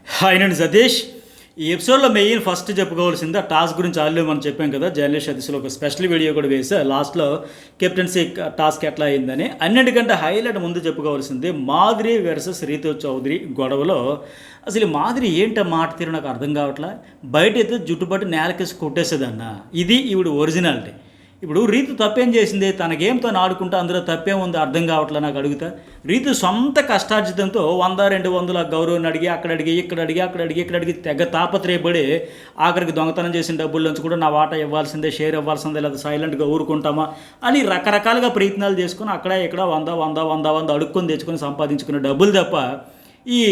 Hi నేను సతీష్. ఈ ఎపిసోడ్లో మెయిన్ ఫస్ట్ చెప్పుకోవాల్సింది ఆ టాస్క్ గురించి ఆల్రెడీ మనం చెప్పాం కదా. జర్నలిస్ట్ సతీష్లో ఒక స్పెషల్ వీడియో కూడా వేసా లాస్ట్లో కెప్టెన్సీ టాస్క్ ఎట్లా అయిందని. అన్నిటికంటే హైలైట్ ముందు చెప్పుకోవాల్సింది మాధురి వర్సెస్ రీతు చౌదరి గొడవలో. అసలు మాధురి ఏంటో మాట తీరు నాకు అర్థం కావట్లా. బయట అయితే జుట్టుపట్టి నేలకేసి కొట్టేసేదన్న. ఇది ఈవిడ ఒరిజినాలిటీ. ఇప్పుడు రీతు తప్పేం చేసింది? తన గేమ్తో ఆడుకుంటూ అందులో తప్పేం ఉంది అర్థం కావట్లే నాకు. అడుగుతా, రీతు సొంత కష్టార్జితంతో 100-200 గౌరవం అడిగి అక్కడ అడిగి ఇక్కడ అడిగి తెగ తాపత్రయపడి ఆఖరికి దొంగతనం చేసిన డబ్బుల నుంచి కూడా నా వాటా ఇవ్వాల్సిందే, షేర్ ఇవ్వాల్సిందే, లేదా సైలెంట్గా ఊరుకుంటామా అని రకరకాలుగా ప్రయత్నాలు చేసుకుని అక్కడ ఇక్కడ 100 అడుక్కొని తెచ్చుకొని సంపాదించుకున్న డబ్బులు తప్ప ఈ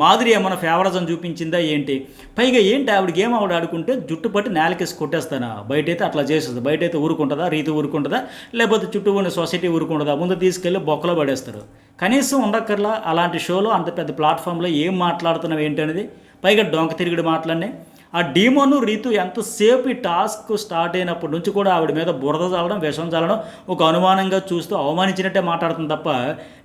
మాధురి ఏమైనా ఫేవరిజం చూపించిందా ఏంటి? పైగా ఏంటి ఆవిడకి ఏం ఆవిడ ఆడుకుంటే జుట్టు పట్టి నేలకేసి కొట్టేస్తానా? బయటైతే అట్లా చేస్తుంది. బయటైతే ఊరుకుంటుందా? రీతి ఊరుకుంటుందా? లేకపోతే చుట్టూ ఉన్న సొసైటీ ఊరుకుంటుందా? ముందు తీసుకెళ్ళి బొక్కలో పడేస్తారు. కనీసం ఉండక్కర్లా అలాంటి షోలో అంత పెద్ద ప్లాట్ఫామ్లో ఏం మాట్లాడుతున్నావు ఏంటి అనేది. పైగా డొంక తిరిగిడి మాటలన్నీ. ఆ డీమోను రీతు ఎంతసేపు ఈ టాస్క్ స్టార్ట్ అయినప్పటి నుంచి కూడా ఆవిడ మీద బురద చల్లడం, విషం చల్లడం, ఒక అనుమానంగా చూస్తూ అవమానించినట్టే మాట్లాడుతుంది తప్ప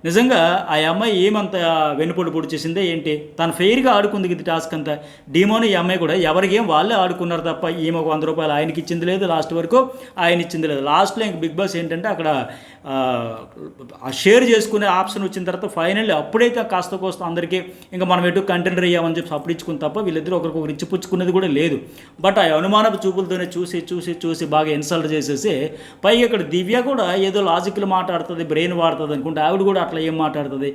నిజంగా ఆ అమ్మాయి ఏమంత వెన్నుపోటు పొడి చేసిందే ఏంటి? తను ఫెయిర్గా ఆడుకుంది ఇది టాస్క్ అంతా. డీమోను ఈ అమ్మాయి కూడా ఎవరికి ఏం వాళ్ళే ఆడుకున్నారు తప్ప ఈమె ఒక 100 రూపాయలు ఆయనకి ఇచ్చింది లేదు, లాస్ట్ వరకు ఆయన ఇచ్చింది లేదు. లాస్ట్లో ఇంక బిగ్ బాస్ ఏంటంటే అక్కడ ఆ షేర్ చేసుకునే ఆప్షన్ వచ్చిన తర్వాత ఫైనల్లీ అప్పుడైతే కాస్త కోస్త అందరికీ ఇంకా మనం ఎటు కంటెండర్ అయ్యామని చెప్పి అప్పుడు ఇచ్చుకుని తప్ప వీళ్ళిద్దరూ ఒకరికొకరు ఇచ్చిపుచ్చుకున్నది కూడా లేదు. బట్ ఆ అనుమానపు చూపులతోనే చూసి బాగా ఇన్సల్ట్ చేసేసి పైగా ఇక్కడ దివ్య కూడా ఏదో లాజిక్లు మాట్లాడుతుంది, బ్రెయిన్ వాడుతుంది అనుకుంటే ఆవిడ కూడా అట్లా ఏం మాట్లాడుతుంది?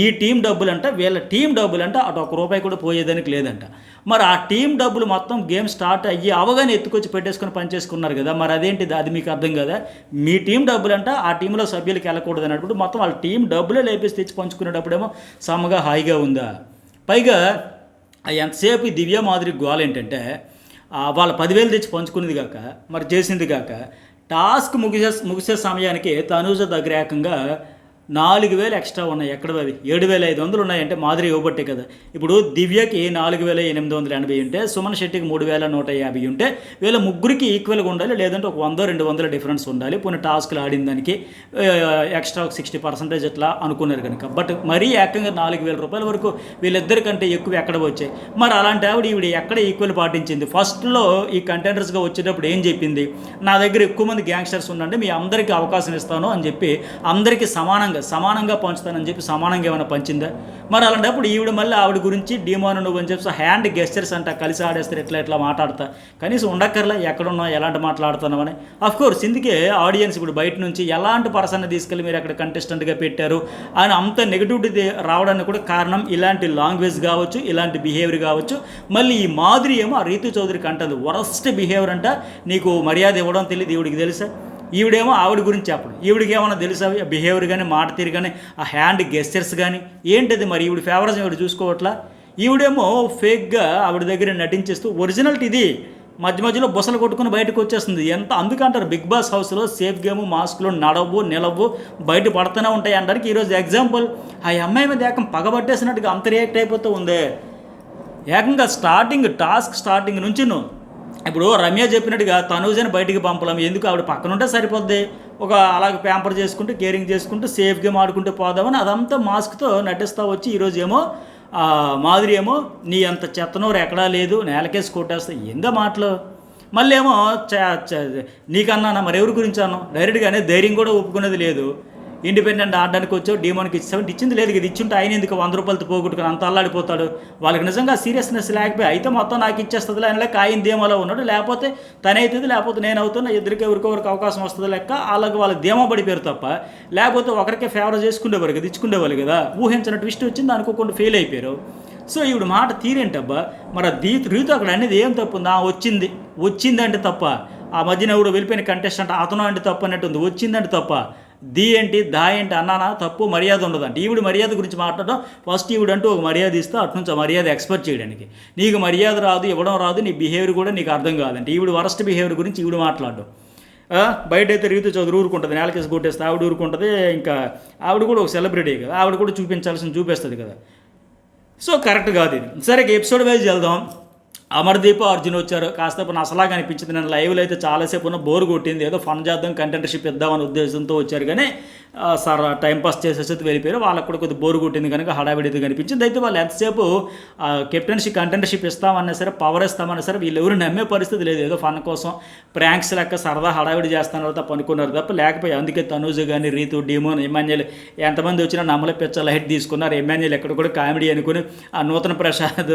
ఈ టీం డబ్బులంట, వీళ్ళ టీం డబ్బులంట అటు ₹1 కూడా పోయేదానికి లేదంట. మరి ఆ టీం డబ్బులు మొత్తం గేమ్ స్టార్ట్ అయ్యి అవగానే ఎత్తుకొచ్చి పెట్టేసుకొని పనిచేసుకున్నారు కదా. మరి అదేంటిది? అది మీకు అర్థం కదా. మీ టీం డబ్బులంట ఆ టీంలో సభ్యులకి వెళ్ళకూడదు అన్నప్పుడు మొత్తం వాళ్ళ టీం డబ్బులే లేపేసి తెచ్చి పంచుకునేటప్పుడేమో సమ్మగా హాయిగా ఉందా? పైగా ఎంతసేపు ఈ దివ్య మాధురి గోల్ ఏంటంటే వాళ్ళ 10,000 తెచ్చి పంచుకునేది కాక మరి చేసింది కాక టాస్క్ ముగిసే సమయానికి తనూజ దగ్గర ఏకంగా 4,000 ఎక్స్ట్రా ఉన్నాయి. ఎక్కడ అవి 7,500 ఉన్నాయంటే మాధురి ఇవ్వబట్టే కదా. ఇప్పుడు దివ్యకి 4,880 ఉంటే సుమన్ శెట్టికి 3,150 ఉంటే వీళ్ళ ముగ్గురికి ఈక్వల్గా ఉండాలి. లేదంటే ఒక 100-200 డిఫరెన్స్ ఉండాలి. పోనీ టాస్క్లు ఆడిన దానికి ఎక్స్ట్రా ఒక 60% అట్లా అనుకున్నారు కనుక. బట్ మరీ ఏకంగా 4,000 రూపాయల వరకు వీళ్ళిద్దరికంటే ఎక్కువ ఎక్కడ వచ్చాయి? మరి అలాంటి ఈవిడ ఎక్కడ ఈక్వల్ పాటించింది? ఫస్ట్లో ఈ కంటెండర్స్గా వచ్చేటప్పుడు ఏం చెప్పింది? నా దగ్గర ఎక్కువ మంది గ్యాంగ్స్టర్స్ ఉండండి, మీ అందరికీ అవకాశం ఇస్తాను అని చెప్పి అందరికీ సమానంగా పంచుతానని చెప్పి సమానంగా ఏమైనా పంచిందా? మరి అలాంటప్పుడు ఈవిడ మళ్ళీ ఆవిడ గురించి డీమోన్ నువ్వు అని చెప్పి హ్యాండ్ గెస్చర్స్ అంట కలిసి ఆడేస్తారు, ఎట్లా మాట్లాడతా. కనీసం ఉండక్కర్లా ఎక్కడున్నా ఎలాంటి మాట్లాడుతున్నామని. అఫ్కోర్స్ ఇందుకే ఆడియన్స్ ఇప్పుడు బయట నుంచి ఎలాంటి పర్సన్ని తీసుకెళ్ళి మీరు అక్కడ కంటెస్టెంట్గా పెట్టారు అని అంత నెగిటివిటీ రావడానికి కూడా కారణం ఇలాంటి లాంగ్వేజ్ కావచ్చు, ఇలాంటి బిహేవియర్ కావచ్చు. మళ్ళీ ఈ మాధురి ఏమో ఆ రీతు చౌదరికి అంటుంది వరస్ట్ బిహేవియర్ అంట, నీకు మర్యాద ఇవ్వడం తెలియదు. ఈవిడికి తెలుసా? ఈవిడేమో ఆవిడ గురించి చెప్పడం. ఈవిడికి ఏమైనా తెలుసా బిహేవియర్ కానీ, మాట తీరు కానీ, ఆ హ్యాండ్ గెస్చర్స్ కానీ ఏంటిది? మరి ఈవిడ ఫేవరిజం ఈవిడ చూసుకోవట్లా. ఈవిడేమో ఫేక్గా ఆవిడ దగ్గర నటించేస్తూ ఒరిజినల్టీ ఇది మధ్యలో బుసలు కొట్టుకుని బయటకు వచ్చేస్తుంది. ఎంత అందుకంటారు బిగ్ బాస్ హౌస్లో సేఫ్ గేమ్ మాస్క్లో నిలవు బయట పడుతూనే ఉంటాయి అనడానికి ఈరోజు ఎగ్జాంపుల్. ఆ అమ్మాయి మీద ఏకం పగబట్టేసినట్టుగా అంత రియాక్ట్ అయిపోతూ ఉంది. ఏకంగా టాస్క్ స్టార్టింగ్ నుంచి నువ్వు ఇప్పుడు రమ్య చెప్పినట్టుగా తనూజని బయటికి పంపలేము, ఎందుకు? ఆవిడ పక్కన ఉంటే సరిపోద్ది. ఒక అలాగే ప్యాంపర్ చేసుకుంటూ కేరింగ్ చేసుకుంటూ సేఫ్ గేమ్ ఆడుకుంటూ పోదామని అదంతా మాస్క్తో నటిస్తూ వచ్చి ఈరోజు ఏమో మాధురి ఏమో నీ అంత చెత్తనోరు ఎక్కడా లేదు, నేలకేసి కొట్టేస్తా ఏందో మాటలు. మళ్ళీ ఏమో నీకన్నా మరెవరి గురించి అన్నాం డైరెక్ట్గానే ధైర్యం కూడా ఒప్పుకునేది లేదు. ఇండిపెండెంట్ ఆడడానికి వచ్చావు, డీమోన్కి ఇచ్చింది లేదు. ఇది ఇచ్చింటే ఆయన ఎందుకు 100 రూపాయలతో పోగొట్టుకుని అంత అల్లాడిపోతాడు? వాళ్ళకి నిజంగా సీరియస్నెస్ లేకపోయి అయితే మొత్తం నాకు ఇచ్చేస్తుంది ఆయన లెక్క ఆయన ధీమాలో ఉన్నాడు, లేకపోతే తనవుతుంది లేకపోతే నేను అవుతున్నా, ఇద్దరికి ఎవరికొవరికి అవకాశం వస్తుంది లెక్క వాళ్ళకి ధీమా పడిపోయారు తప్ప లేకపోతే ఒకరికే ఫేవర్ చేసుకునేవారు కదా, ఇచ్చుకునేవాళ్ళు కదా. ఊహించిన ట్విస్ట్ వచ్చింది అనుకోకుండా ఫెయిల్ అయిపోయారు. సో ఈవిడ మాట తీరేంటబ్బా. మరి రీతు అక్కడ అనేది ఏం తప్పు ఉందా? వచ్చిందంటే తప్ప. ఆ మధ్యన ఎవడు వెళ్ళిపోయిన కంటెస్టెంట్ అతను అంటే తప్పు అన్నట్టు ఉంది. వచ్చిందంటే తప్ప. ఏంటి ఏంటి అన్నానా తప్పు, మర్యాద ఉండదంటే. ఈవిడ మర్యాద గురించి మాట్లాడడం ఫస్ట్ ఈవిడంటూ ఒక మర్యాద ఇస్తే అటు నుంచి ఆ మర్యాద ఎక్స్పెక్ట్ చేయడానికి. నీకు మర్యాద రాదు, ఇవ్వడం రాదు, నీ బిహేవియర్ కూడా నీకు అర్థం కాదంటే ఈవిడ వరస్ట్ బిహేవియర్ గురించి ఈవిడ మాట్లాడడం. బయట అయితే రీతు చదువు ఊరుకుంటుంది, నేలకేసి కొట్టేస్తే ఆవిడ ఊరుకుంటుంది. ఇంకా ఆవిడ కూడా ఒక సెలబ్రిటీ కదా, ఆవిడ కూడా చూపిస్తుంది కదా. సో కరెక్ట్ కాదు ఇది. సరే ఎపిసోడ్ వైజ్ వెళ్దాం. అమర్దీప్ అర్జున్ వచ్చారు. కాసేపు నసలాగా అనిపించింది. నేను లైవ్లో అయితే చాలాసేపు బోర్ కొట్టింది. ఏదో ఫన్ చేద్దాం, కంటెంటర్షిప్ ఇద్దామనే ఉద్దేశంతో వచ్చారు. కానీ సార్ టైంపాస్ చేసేసి వెళ్ళిపోయారు. వాళ్ళకు కూడా కొద్దిగా బోరు కొట్టింది కనుక హడావిడిగా కనిపించింది. అయితే వాళ్ళు ఎంతసేపు కెప్టెన్షిప్ కంటెండర్షిప్ ఇస్తామన్నా సరే, పవర్ ఇస్తామన్నా సరే వీళ్ళు ఎవరు నమ్మే పరిస్థితి లేదు. ఏదో ఫన్ కోసం ప్రాంక్స్ లెక్క సరదా హడావిడి చేస్తున్నారు తప్ప అనుకున్నారు తప్ప లేకపోయి. అందుకే తనూజ్ కానీ, రీతు, డీమోన్, ఎమాన్యుల్ ఎంతమంది వచ్చినా నమ్మల పిచ్చ లైట్ తీసుకున్నారు. ఎమాన్యుల్ ఎక్కడ కూడా కామెడీ అనుకుని ఆ నూతన ప్రసాద్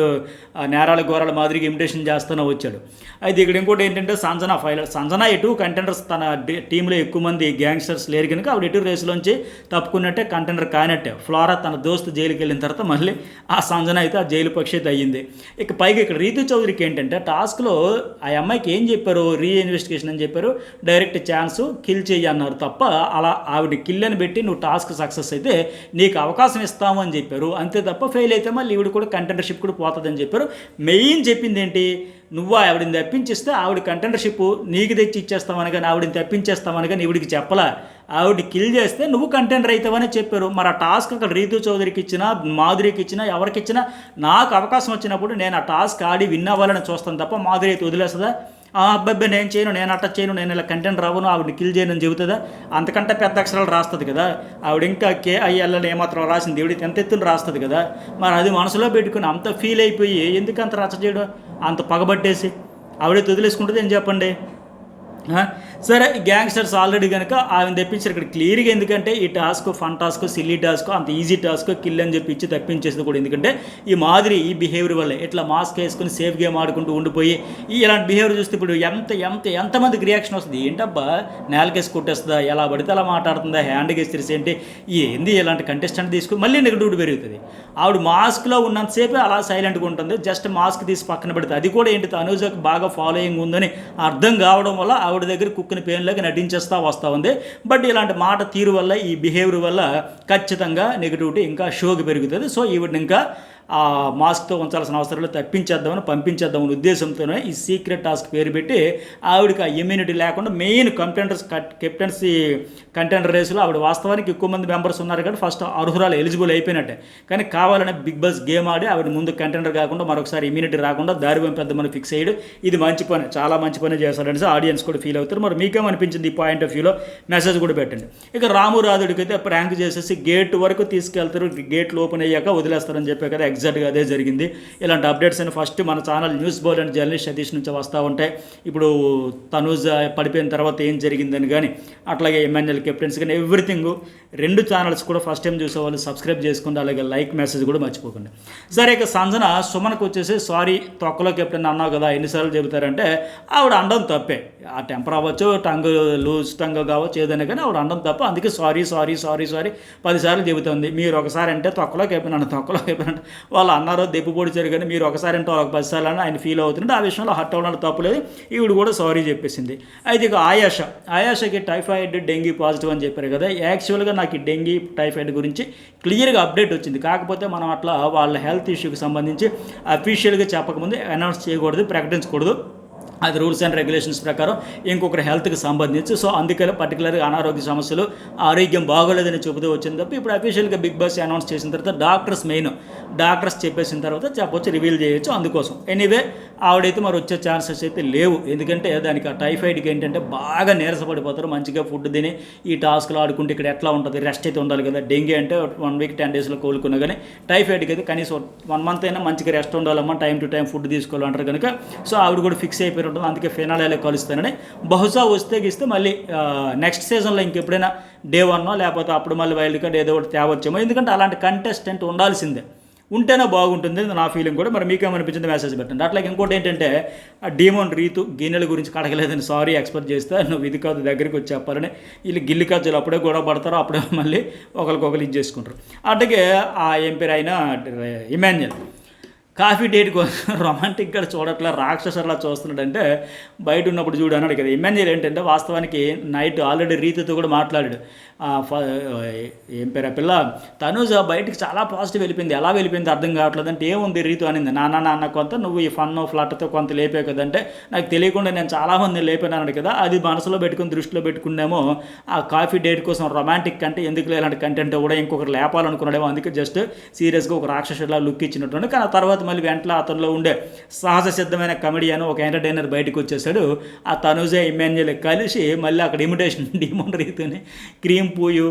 నేరాల ఘోరాల మాదిరిగా ఇమిటేషన్ చేస్తూనే వచ్చాడు. అయితే ఇక్కడ ఇంకోటి ఏంటంటే సంజన ఎటు కంటెండర్స్ తన టీంలో ఎక్కువ మంది గ్యాంగ్స్టర్స్ లేరు కనుక ఆవిడ ఎటు రేసులోంచి తప్పుకున్నట్టే, కంటెండర్ కానట్టే. ఫ్లోరా తన దోస్తు జైలుకి వెళ్ళిన తర్వాత మళ్ళీ ఆ సంజన అయితే ఆ జైలు పక్షి అయితే అయ్యింది. ఇక పైగా ఇక్కడ రీతు చౌదరికి ఏంటంటే టాస్క్లో ఆ అమ్మాయికి ఏం చెప్పారు, ఇన్వెస్టిగేషన్ అని చెప్పారు, డైరెక్ట్ ఛాన్స్ కిల్ చెయ్యి అన్నారు తప్ప అలా ఆవిడ కిల్ అని పెట్టి నువ్వు టాస్క్ సక్సెస్ అయితే నీకు అవకాశం ఇస్తాము అని చెప్పారు. అంతే తప్ప ఫెయిల్ అయితే మళ్ళీ ఈవిడ కూడా కంటెండర్షిప్ కూడా పోతుందని చెప్పారు. మెయిన్ చెప్పింది ఏంటి, నువ్వు ఆవిడని తప్పించిస్తే ఆవిడ కంటెండర్షిప్ నీకు తెచ్చి ఇచ్చేస్తామని కానీ, ఆవిడని తప్పించేస్తామని కానీ ఈవిడికి చెప్పలా. ఆవిడ కిల్ చేస్తే నువ్వు కంటెండర్ అవుతావని చెప్పారు. మరి ఆ టాస్క్ అక్కడ రీతు చౌదరికి ఇచ్చినా, మాధురికి ఇచ్చినా, ఎవరికి ఇచ్చినా నాకు అవకాశం వచ్చినప్పుడు నేను ఆ టాస్క్ ఆడి విన్ అవ్వాలని చూస్తాను తప్ప మాధురి అయితే వదిలేస్తుందా? అబ్బాయి నేను చేయను, నేను అట్ట చేయను, నేను ఇలా కంటెంట్ రావును, ఆవిడని కిల్ చేయను అని చెబుతుందా? అంతకంటే పెద్ద అక్షరాలు రాస్తుంది కదా ఆవిడ. ఇంకా KILL ఏమాత్రం రాసింది ఈవిడ ఎంత ఎత్తులు రాస్తుంది కదా. మరి అది మనసులో పెట్టుకుని అంత ఫీల్ అయిపోయి ఎందుకు అంత రచ్చ చేయడం, అంత పగబట్టేసి ఆవిడే వదిలేసుకుంటుంది అని చెప్పండి. సరే, గ్యాంగ్స్టర్స్ ఆల్రెడీ కనుక ఆయన తెప్పించారు ఇక్కడ క్లియర్గా. ఎందుకంటే ఈ task fun task, silly task, అంత ఈజీ టాస్క్ కిల్ అని చెప్పి ఇచ్చి తప్పించేసింది కూడా. ఎందుకంటే ఈ మాదిరి ఈ బిహేవియర్ వల్లే ఇట్లా మాస్క్ వేసుకుని సేఫ్ గేమ్ ఆడుకుంటూ ఉండిపోయి ఇలాంటి బిహేవియర్ చూస్తే ఇప్పుడు ఎంతమందికి రియాక్షన్ వస్తుంది. ఏంటబ్బా నేలకేసి కొట్టేస్తుందా, ఎలా పడితే అలా మాట్లాడుతుందా, హ్యాండ్ గేసి ఏంటి, ఏంది ఇలాంటి కంటెస్టెంట్ తీసుకుని మళ్ళీ నెగటివిటీ పెరుగుతుంది. ఆవిడ మాస్క్లో ఉన్నంతసేపే అలా సైలెంట్గా ఉంటుంది. జస్ట్ మాస్క్ తీసి పక్కన పెడుతుంది. అది కూడా ఏంటి, తనూజకి బాగా ఫాలోయింగ్ ఉందని అర్థం కావడం వల్ల ఆవిడ దగ్గర కుక్కిన పేన్లోకి నటించేస్తూ వస్తూ ఉంది. బట్ ఇలాంటి మాట తీరు వల్ల, ఈ బిహేవియర్ వల్ల ఖచ్చితంగా నెగిటివిటీ ఇంకా షోకి పెరుగుతుంది. సో ఈవిడని ఇంకా ఆ మాస్క్తో ఉంచాల్సిన అవసరం లేదు, తప్పించేద్దామని పంపించేద్దామని ఉద్దేశంతోనే ఈ సీక్రెట్ టాస్క్ పేరు పెట్టి ఆవిడకి ఆ ఇమ్యూనిటీ లేకుండా మెయిన్ కెప్టెన్సీ కంటెండర్ రేసులో ఆవిడ వాస్తవానికి ఎక్కువ మంది మెంబర్స్ ఉన్నారు కాబట్టి ఫస్ట్ అర్హురాలు ఎలిజిబుల్ అయిపోయినట్టే. కానీ కావాలనే బిగ్ బాస్ గేమ్ ఆడి ఆవిడ ముందు కంటెండర్ కాకుండా మరొకసారి ఇమ్యూనిటీ రాకుండా దారి పెద్దమని ఫిక్స్ అయ్యాడు. ఇది మంచి పని, చాలా మంచి పని చేస్తాడని ఆడియన్స్ కూడా ఫీల్ అవుతారు. మరి మీకేమనిపించింది ఈ పాయింట్ ఆఫ్ వ్యూలో మెసేజ్ కూడా పెట్టండి. ఇక రాము రాధుడికి అయితే ప్రాంక్ చేసేసి గేట్ వరకు తీసుకెళ్తారు, గేట్లు ఓపెన్ అయ్యాక వదిలేస్తారని చెప్పే కదా, ఎగ్జాక్ట్గా అదే జరిగింది. ఇలాంటి అప్డేట్స్ అని ఫస్ట్ మన ఛానల్ న్యూస్ బోల్ అండ్ జర్నలిస్ట్ సతీష్ నుంచి వస్తూ ఉంటాయి. ఇప్పుడు తనూజ్ పడిపోయిన తర్వాత ఏం జరిగిందని కానీ, అట్లాగే ఎమ్మెన్యేల్ కెప్టెన్స్ కానీ ఎవ్రీథింగ్ 2 ఛానల్స్ కూడా ఫస్ట్ టైం చూసేవాళ్ళు సబ్స్క్రైబ్ చేసుకోండి. అలాగే లైక్ మెసేజ్ కూడా మర్చిపోకండి. సరే, ఇక సంజన సుమన్కి వచ్చేసి సారీ తొక్కలో కెప్టెన్ అన్నావు కదా ఎన్నిసార్లు చెబుతారంటే ఆవిడ అనడం తప్పే. ఆ టెంపర్ అవ్వచ్చు, టంగ్ లూజ్ టంగ్ కావచ్చు, ఏదైనా కానీ ఆవిడ అనడం తప్ప. అందుకే సారీ 10 సార్లు చెబుతుంది. మీరు ఒకసారి అంటే తొక్కలో కెప్టెన్ అంటే వాళ్ళు అన్నారో దెబ్బ పొడిచారు కానీ మీరు ఒకసారి అంటే వాళ్ళకి 10 సార్లు అని ఆయన ఫీల్ అవుతుంటే ఆ విషయంలో హట్ అవ్వడం తప్పలేదు. ఈవిడ కూడా సారీ చెప్పేసింది. అయితే ఇక ఆయాషకి టైఫాయిడ్, డెంగీ పాజిటివ్ అని చెప్పారు కదా. యాక్చువల్గా నాకు ఈ డెంగీ టైఫాయిడ్ గురించి క్లియర్గా అప్డేట్ వచ్చింది. కాకపోతే మనం అట్లా వాళ్ళ హెల్త్ ఇష్యూకి సంబంధించి అఫీషియల్గా చెప్పకముందే అనౌన్స్ చేయకూడదు, ప్రకటించకూడదు. అది రూల్స్ అండ్ రెగ్యులేషన్స్ ప్రకారం ఇంకొకరి హెల్త్కి సంబంధించి. సో అందుకని పర్టికులర్గా అనారోగ్య సమస్యలు, ఆరోగ్యం బాగోలేదని చెబుతూ వచ్చింది తప్ప ఇప్పుడు అఫీషియల్గా బిగ్ బాస్ అనౌన్స్ చేసిన తర్వాత డాక్టర్స్ చెప్పేసిన తర్వాత చెప్పొచ్చు, రివీల్ చేయొచ్చు. అందుకోసం ఎనీవే ఆవిడైతే మరి వచ్చే ఛాన్సెస్ అయితే లేవు. ఎందుకంటే దానికి ఆ టైఫాయిడ్కి ఏంటంటే బాగా నీరసపడిపోతారు. మంచిగా ఫుడ్ తిని ఈ టాస్క్లు ఆడుకుంటే ఇక్కడ ఎట్లా ఉంటుంది, రెస్ట్ అయితే ఉండాలి కదా. డెంగ్యూ అంటే 1 వీక్ 10 డేస్లో కోలుకున్నా కానీ టైఫాయిడ్కి అయితే కనీసం 1 మంత్ అయినా మంచిగా రెస్ట్ ఉండాలమ్మా, టైం టు టైం ఫుడ్ తీసుకోవాలంటారు కనుక. సో ఆవిడ కూడా ఫిక్స్ అయిపోయి ఉంటుంది. అందుకే ఫినాలేలో కలుస్తానని. బహుశా వస్తే మళ్ళీ నెక్స్ట్ సీజన్లో ఇంకెప్పుడైనా డే 1 లేకపోతే అప్పుడు మళ్ళీ వైల్డ్ కార్డ్ ఏదో ఒకటి తేవచ్చేమో. ఎందుకంటే అలాంటి కంటెస్టెంట్ ఉండాల్సిందే, ఉంటేనే బాగుంటుంది నా ఫీలింగ్ కూడా. మరి మీకేమనిపించింది మెసేజ్ పెట్టండి. అట్లాగే ఇంకోటి ఏంటంటే డీమోన్ రీతు గిన్నెల గురించి కడగలేదని సారీ ఎక్స్పెక్ట్ చేస్తే నువ్వు ఇది కాదు దగ్గరికి వచ్చి చెప్పాలని వీళ్ళు గిల్లి కజ్జలు అప్పుడే గొడవ పడతారు, అప్పుడే మళ్ళీ ఒకరికొకరు ఇది చేసుకుంటారు. అట్లాగే ఆ ఎంపీర్ అయిన ఇమాన్యుయల్ కాఫీ డేట్ కోసం రొమాంటిక్గా చూడట్లా, రాక్షసర్లా చూస్తున్నాడంటే బయట ఉన్నప్పుడు చూడు అన్నాడు కదా. ఇమాన్యుయల్ ఏంటంటే వాస్తవానికి నైట్ ఆల్రెడీ రీతితో కూడా మాట్లాడాడు. ఏం పేరు ఆ పిల్ల తనూజ బయటికి చాలా పాజిటివ్ వెళ్ళిపోయింది. ఎలా వెళ్ళిపోయింది అర్థం కావట్లేదు అంటే ఏముంది రీతు అనింది. నాన్న కొంత నువ్వు ఈ ఫన్ ఫ్లట్తో కొంత లేపే కదంటే నాకు తెలియకుండా నేను చాలామంది లేపాను కదా. అది మనసులో పెట్టుకుని దృష్టిలో పెట్టుకున్నామో ఆ కాఫీ డేట్ కోసం రొమాంటిక్ అంటే ఎందుకు ఇలాంటి కంటెంట్ కూడా ఇంకొకరు లేపాలనుకున్నాడేమో. అందుకే జస్ట్ సీరియస్గా ఒక రాక్షసులా లుక్ ఇచ్చినట్టు. కానీ ఆ తర్వాత తర్వాత మళ్ళీ వెంటనే అతనిలో ఉండే సహజ సిద్ధమైన కమెడియన్ ఒక ఎంటర్టైనర్ బయటకు వచ్చేసాడు. ఆ తనుజ ఇమాన్యుయల్ కలిసి మళ్ళీ అక్కడ ఇమిటేషన్ డీమోన్ రీతుని క్రీమ్ పూయు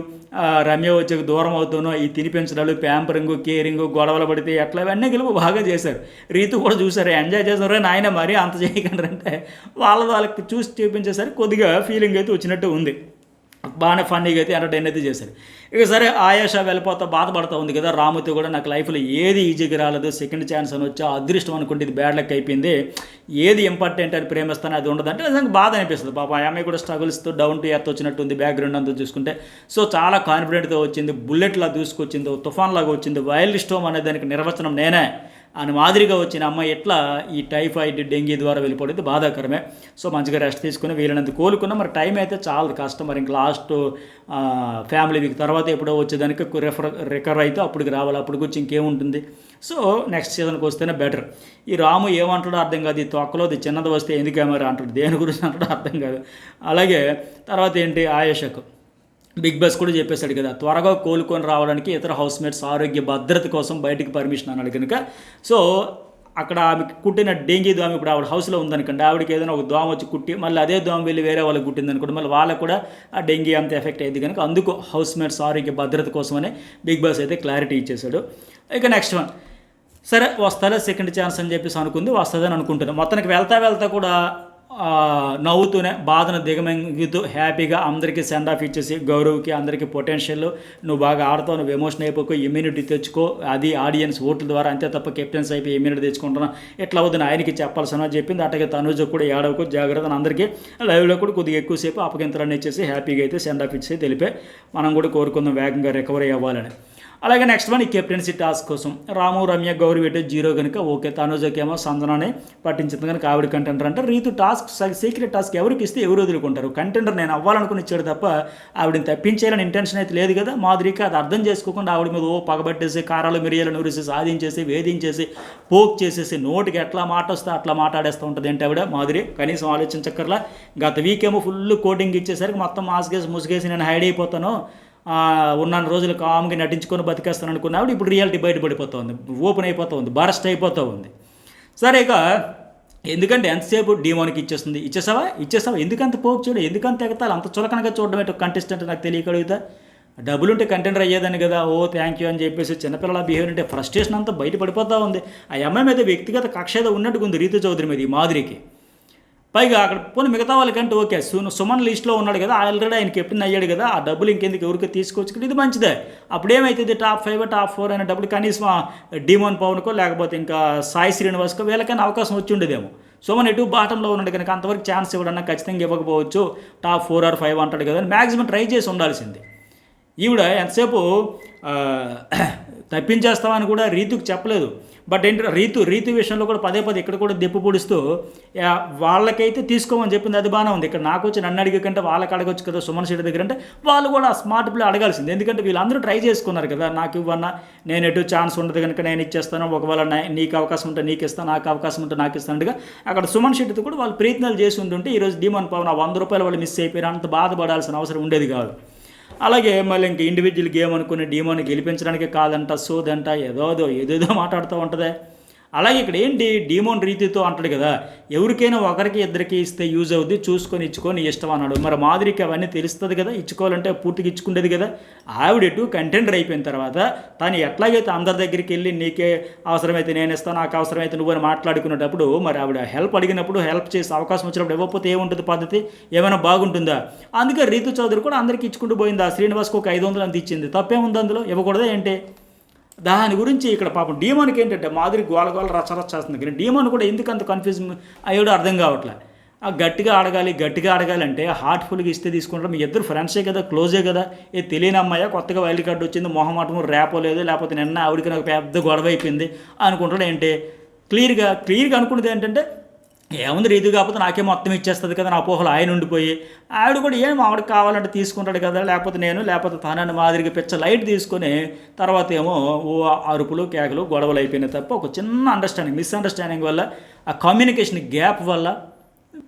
రమ్య వచ్చేకి దూరం అవుతానో ఈ తినిపించడాలు ప్యాంపరింగ్ కేరింగ్ గొడవలు పడితే ఎట్లా ఇవన్నీ గెలుపు బాగా చేశారు. రీతు కూడా చూసారు, ఎంజాయ్ చేశారు. నాయన మరీ అంత చేయకండి అంటే వాళ్ళకి చూసి చూపించేసరికి కొద్దిగా ఫీలింగ్ అయితే వచ్చినట్టు ఉంది. బాగానే ఫన్నీగా అయితే ఎంటర్టైన్ అయితే చేశారు. ఇక సరే ఆయేషా వెళ్ళిపోతా బాధపడుతూ ఉంది కదా, రాముతో కూడా నాకు లైఫ్లో ఏది ఈజీగా రాలేదు, సెకండ్ ఛాన్స్ అని వచ్చా అదృష్టం అనుకుంటే ఇది బ్యాడ్ లక్ అయిపోయింది, ఏది ఇంపార్టెంట్ అని ప్రేమిస్తాను అది ఉండదు అంటే నిజంగా బాధ అనిపిస్తుంది. పాప ఆ అమ్మాయి కూడా స్ట్రగుల్స్తో డౌన్ టు ఎర్త్ వచ్చినట్టు ఉంది బ్యాక్గ్రౌండ్ అంతా చూసుకుంటే. సో చాలా కాన్ఫిడెంట్తో వచ్చింది, బుల్లెట్లా దూసుకొచ్చింది, తుఫాన్ లాగా వచ్చింది, వైల్డ్ స్టోమ్ అనే దానికి నిర్వచనం నేనే అని మాదిరిగా వచ్చిన అమ్మాయి ఎట్లా ఈ టైఫాయిడ్ డెంగీ ద్వారా వెళ్ళిపోవడం బాధాకరమే. సో మంచిగా రెస్ట్ తీసుకుని వీళ్ళనంత కోలుకున్నా. మరి టైం అయితే చాలా కష్టం. మరి ఇంక లాస్ట్ ఫ్యామిలీ వీక్ తర్వాత ఎప్పుడో వచ్చేదానికి రికవర్ అయితే అప్పటికి రావాలి, అప్పటికి వచ్చి ఇంకేముంటుంది. సో నెక్స్ట్ సీజన్కి వస్తేనే బెటర్. ఈ రాము ఏమంటాడో అర్థం కాదు, ఈ తొక్కలో అది చిన్నది వస్తే ఎందుకే మరి అంటాడు, దేని గురించి అంటాడో అర్థం కాదు. అలాగే తర్వాత ఏంటి ఆయేషకు బిగ్ బాస్ కూడా చెప్పేశాడు కదా, త్వరగా కోలుకొని రావడానికి ఇతర హౌస్మేట్స్ ఆరోగ్య భద్రత కోసం బయటికి పర్మిషన్ అన్నాడు కనుక. సో అక్కడ ఆమెకి కుట్టిన డెంగీ దోమ ఇప్పుడు ఆవిడ హౌస్లో ఉందనుకోండి, ఆవిడకి ఏదైనా ఒక దోమ వచ్చి కుట్టి మళ్ళీ అదే దోమ వెళ్ళి వేరే వాళ్ళకి కుట్టింది అనుకోండి, మళ్ళీ వాళ్ళకు కూడా ఆ డెంగీ అంత ఎఫెక్ట్ అయ్యింది కనుక అందుకు హౌస్మేట్స్ ఆరోగ్య భద్రత కోసమనే బిగ్ బాస్ అయితే క్లారిటీ ఇచ్చేశాడు. ఇక నెక్స్ట్ వన్, సరే వస్తారా సెకండ్ ఛాన్స్ అని చెప్పేసి అనుకుంది, వస్తుందని అనుకుంటున్నాను. మొత్తానికి వెళ్తా కూడా నవ్వుతూనే బాధను దిగమింగుతూ హ్యాపీగా అందరికీ సెండ్ ఆఫ్ ఇచ్చేసి గౌరవ్కి అందరికీ పొటెన్షియల్, నువ్వు బాగా ఆడుతావు, నువ్వు ఎమోషన్ అయిపోకో, ఇమ్యూనిటీ తెచ్చుకో, అది ఆడియన్స్ ఓట్ల ద్వారా అంతే తప్ప కెప్టెన్స్ అయిపోయి ఇమ్యూనిటీ తెచ్చుకుంటున్నా ఎట్లా అవుతుంది ఆయనకి చెప్పాల్సిన చెప్పింది. అట్లాగే తనుజ కూడా ఏడవకు జాగ్రత్త, అందరికీ లైవ్లో కూడా కొద్దిగా ఎక్కువసేపు అప్పగింతలన్నీ ఇచ్చేసి హ్యాపీగా అయితే సెండ్ ఆఫ్ ఇచ్చేసి తెలిపే మనం కూడా కోరుకుందాం వేగంగా రికవరీ అవ్వాలని. అలాగే నెక్స్ట్ వన్ ఈ కెప్టెన్సీ టాస్క్ కోసం రాము రమ్య గౌరవ్ పెట్టే జీరో కనుక ఓకే, తనుజకేమో సంజనానే పట్టించింది కనుక ఆవిడ కంటెండర్ అంటే. రీతు టాస్క్ సీక్రెట్ టాస్క్ ఎవరికి ఇస్తే ఎవరు వదులుకుంటారు, కంటెండర్ నేను అవ్వాలనుకుని ఇచ్చాడు తప్ప ఆవిడని తప్పించేయాలని ఇంటెన్షన్ అయితే లేదు కదా. మాదిరిక అది అర్థం చేసుకోకుండా ఆవిడ మీద పగబట్టేసి కారాలు మిరియాలు నూరేసి సాధించేసి వేధించేసి పోక్ చేసేసి నోటికి ఎట్లా మాట వస్తే అట్లా మాట్లాడేస్తూ ఉంటుంది ఏంటి ఆవిడ మాదిరి, కనీసం ఆలోచించక్కర్లా. గత వీకేమో ఫుల్ కోటింగ్ ఇచ్చేసరికి మొత్తం మాస్కేసి ముసుగేసి నేను హైడ్ అయిపోతాను, ఉన్న రోజులు కామ్గా నటించుకొని బతికేస్తాను అనుకున్నాడు. ఇప్పుడు రియాలిటీ బయటపడిపోతూ ఉంది, ఓపెన్ అయిపోతూ ఉంది, బరస్ట్ అయిపోతూ ఉంది. సరే ఇక ఎందుకంటే ఎంతసేపు డీమోన్కి ఇచ్చేసావా ఎందుకంత పోక్ చూడు, ఎందుకంత ఎగతాలి, అంత చులకనగా చూడడం ఏంటో కంటెస్టెంట్ నాకు తెలియకడుగుతా. డబ్బులు ఉంటే కంటెంటర్ అయ్యేదని కదా, ఓ థ్యాంక్ యూ అని చెప్పేసి చిన్నపిల్లల బిహేవియర్ అంటే ఫ్రస్ట్రేషన్ అంతా బయటపడిపోతూ ఉంది. ఆ అమ్మాయి మీద వ్యక్తిగత కక్ష ఏదో ఉన్నట్టుగా ఉంది రీతు చౌదరి మీద ఈ మాదిరికి. పైగా అక్కడ పోనీ మిగతా వాళ్ళకంటే ఓకే, సుమన్ లిస్ట్లో ఉన్నాడు కదా, ఆల్రెడీ ఆయన కెప్టెన్ అయ్యాడు కదా, ఆ డబ్బులు ఇంకెందుకు ఎవరికి తీసుకోవచ్చు, ఇది మంచిదే. అప్పుడేమైతుంది టాప్ 5 టాప్ 4 అనే డబ్బులు కనీసం డిమోన్ పవన్కో లేకపోతే ఇంకా సాయి శ్రీనివాస్కో వీళ్ళకైనా అవకాశం వచ్చి ఉండేదేమో. సుమన్ ఎటు బాటంలో ఉన్నాడు కనుక అంతవరకు ఛాన్స్ ఇవ్వడన్నా ఖచ్చితంగా ఇవ్వకపోవచ్చు, టాప్ 4 or 5 అంటాడు కదా, మ్యాక్సిమం ట్రై చేసి ఉండాల్సింది. ఈవిడ ఎంతసేపు తప్పించేస్తామని కూడా రీతుకు చెప్పలేదు. బట్ ఏంటి రీతు విషయంలో కూడా పదే ఇక్కడ కూడా దెప్పు పొడుస్తూ వాళ్ళకైతే తీసుకోమని చెప్పింది, అది బాగానే ఉంది. ఇక్కడ నాకు వచ్చి నన్ను అడిగే కంటే వాళ్ళకి అడగొచ్చు కదా సుమన్ శెట్టి దగ్గర అంటే, వాళ్ళు కూడా స్మార్ట్ ప్లే అడగాల్సింది. ఎందుకంటే వీళ్ళందరూ ట్రై చేసుకున్నారు కదా, నాకు ఇవ్వన్నా నేను ఎటు ఛాన్స్ ఉండదు కనుక నేను ఇచ్చేస్తాను, ఒకవేళ నీకు అవకాశం ఉంటే నీకు ఇస్తాను, నాకు అవకాశం ఉంటే నాకు ఇస్తానుగా అక్కడ సుమన్ శెట్టితో కూడా వాళ్ళు ప్రయత్నాలు చేసి ఉంటుంటే ఈరోజు డిమోన్ పవన్ 100 రూపాయలు వాళ్ళు మిస్ అయిపోయినా అంత బాధపడాల్సిన అవసరం ఉండేది కాదు. అలాగే మళ్ళీ ఇంక ఇండివిజువల్ గేమ్ అనుకుని డీమోని గెలిపించడానికి కాదంట సోదంట ఏదేదో మాట్లాడుతూ ఉంటుంది. అలాగే ఇక్కడ ఏంటి డీమోన్ రీతితో అంటాడు కదా, ఎవరికైనా ఒకరికి ఇద్దరికి ఇస్తే యూజ్ అవుద్ది, చూసుకొని ఇచ్చుకొని ఇష్టం అన్నాడు. మరి మాదిరికి అవన్నీ తెలుస్తుంది కదా, ఇచ్చుకోవాలంటే పూర్తిగా ఇచ్చుకుండేది కదా. ఆవిడెటు కంటెండర్ అయిపోయిన తర్వాత తను ఎట్లాగైతే అందరి దగ్గరికి వెళ్ళి నీకే అవసరమైతే నేను ఇస్తాను, నాకు అవసరమైతే నువ్వని మాట్లాడుకునేటప్పుడు మరి ఆవిడ హెల్ప్ అడిగినప్పుడు హెల్ప్ చేసే అవకాశం వచ్చినప్పుడు ఇవ్వకపోతే ఏముంటుంది పద్ధతి, ఏమైనా బాగుంటుందా? అందుకే రీతు చౌదరి కూడా అందరికీ ఇచ్చుకుంటూ పోయింది. ఆ శ్రీనివాస్కి ఒక 500 అంత ఇచ్చింది, తప్పేముంది అందులో, ఇవ్వకూడదా ఏంటి? దాని గురించి ఇక్కడ పాపం డీమోన్కి ఏంటంటే మాదిరి గోల రచరచేస్తుంది, కానీ డీమోన్ కూడా ఎందుకు అంత కన్ఫ్యూజ్ అయ్యాడో అర్థం కావట్లే. గట్టిగా అడగాలి అంటే హార్ట్ఫుల్గా ఇస్తే తీసుకుంటారు. మీ ఇద్దరు ఫ్రెండ్సే కదా, క్లోజే కదా, తెలియని అమ్మాయ కొత్తగా వైల్డ్ కార్డు వచ్చింది, మొహమాటము రేపో లేదు, లేకపోతే నిన్న ఆవిడికి నాకు పెద్ద గొడవ అయిపోయింది అనుకుంటాడు ఏంటి. క్లియర్గా అనుకున్నది ఏంటంటే ఏముంది రీతి కాకపోతే నాకే మొత్తం ఇచ్చేస్తుంది కదా, నా పోహలు ఆయన ఉండిపోయి ఆవిడ కూడా ఆవిడకి కావాలంటే తీసుకుంటాడు కదా, లేకపోతే తనని మాదిరిగా పిచ్చ లైట్ తీసుకొని తర్వాత ఏమో ఓ అరుపులు కేకలు గొడవలు అయిపోయినాయి తప్ప ఒక చిన్న మిస్అండర్స్టాండింగ్ వల్ల ఆ కమ్యూనికేషన్ గ్యాప్ వల్ల